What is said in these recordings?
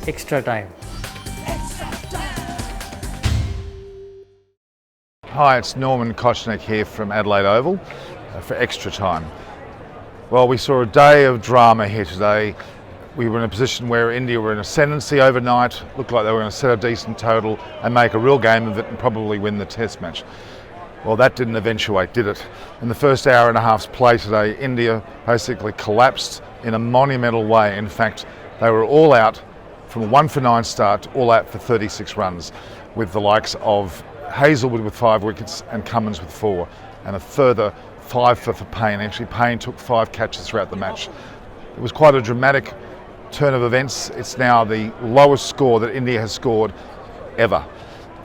extra time. Hi, it's Norman Kochannek here from Adelaide Oval for Extra Time. Well, we saw a day of drama here today. We were in a position where India were in ascendancy overnight, looked like they were going to set a decent total and make a real game of it and probably win the test match. Well, that didn't eventuate, did it? In the first hour and a half's play today, India basically collapsed in a monumental way. In fact, they were all out from a 1 for 9 start, all out for 36 runs, with the likes of Hazzlewood with 5 wickets and Cummins with 4, and a further 5 for Payne. Actually, Payne took 5 catches throughout the match. It was quite a dramatic turn of events. It's now the lowest score that India has scored ever.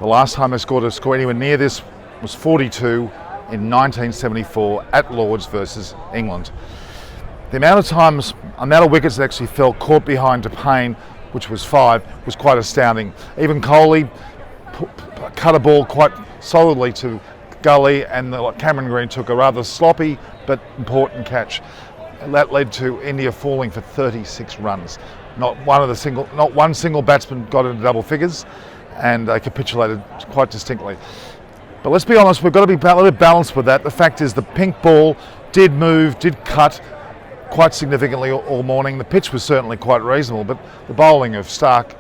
The last time they scored a score anywhere near this was 42 in 1974 at Lord's versus England. The amount of wickets that actually fell caught behind to Payne, which was 5, was quite astounding. Even Kohli cut a ball quite solidly to Gully, and Cameron Green took a rather sloppy but important catch. That led to India falling for 36 runs. Not one single batsman got into double figures, and they capitulated quite distinctly. But let's be honest, we've got to be a little bit balanced with that. The fact is the pink ball did move, did cut quite significantly all morning. The pitch was certainly quite reasonable, but the bowling of Stark,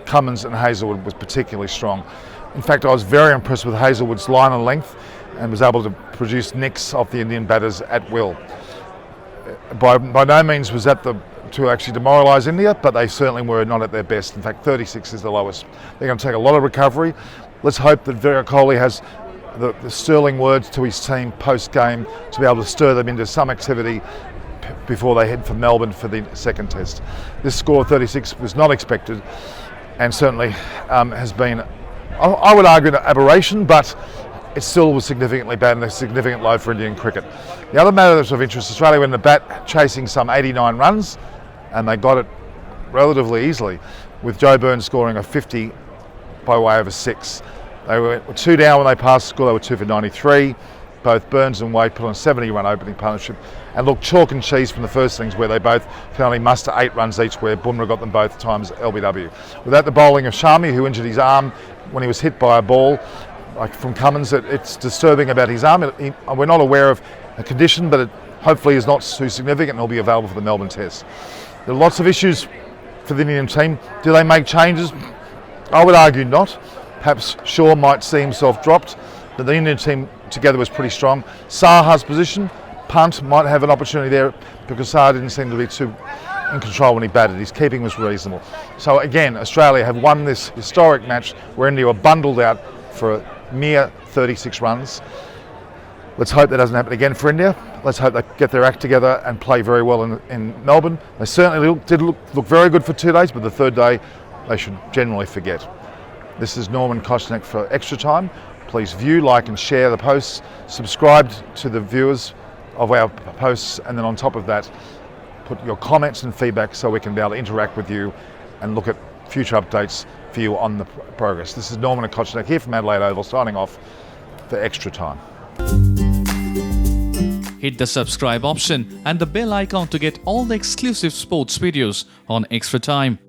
Cummins and Hazzlewood was particularly strong. In fact, I was very impressed with Hazelwood's line and length and was able to produce nicks off the Indian batters at will. By no means was that to actually demoralise India, but they certainly were not at their best. In fact, 36 is the lowest. They're going to take a lot of recovery. Let's hope that Virat Kohli has the sterling words to his team post-game to be able to stir them into some activity before they head for Melbourne for the second test. This score of 36 was not expected, and certainly has been, I would argue, an aberration, but it still was significantly bad and a significant low for Indian cricket. The other matter that's of interest, Australia went in the bat chasing some 89 runs, and they got it relatively easily, with Joe Burns scoring a 50 by way of a 6. They were 2 down when they passed the score. They were 2 for 93. Both Burns and Wade put on a 70-run opening partnership and looked chalk and cheese from the first innings, where they both can only muster 8 runs each, where Bumrah got them both times LBW. Without the bowling of Shami, who injured his arm when he was hit by a ball from Cummins, it's disturbing about his arm. We're not aware of a condition, but it hopefully is not too significant and will be available for the Melbourne test. There are lots of issues for the Indian team. Do they make changes? I would argue not. Perhaps Shaw might see himself dropped, but the Indian team together was pretty strong. Saha's position, punt, might have an opportunity there because Saha didn't seem to be too in control when he batted. His keeping was reasonable. So again, Australia have won this historic match where India were bundled out for a mere 36 runs. Let's hope that doesn't happen again for India. Let's hope they get their act together and play very well in Melbourne. They certainly did look very good for 2 days, but the third day they should generally forget. This is Norman Kochannek for Extra Time. Please view, like and share the posts. Subscribe to the viewers of our posts, and then on top of that, put your comments and feedback so we can be able to interact with you and look at future updates for you on the progress. This is Norman Kochannek here from Adelaide Oval, signing off for Extra Time. Hit the subscribe option and the bell icon to get all the exclusive sports videos on Extra Time.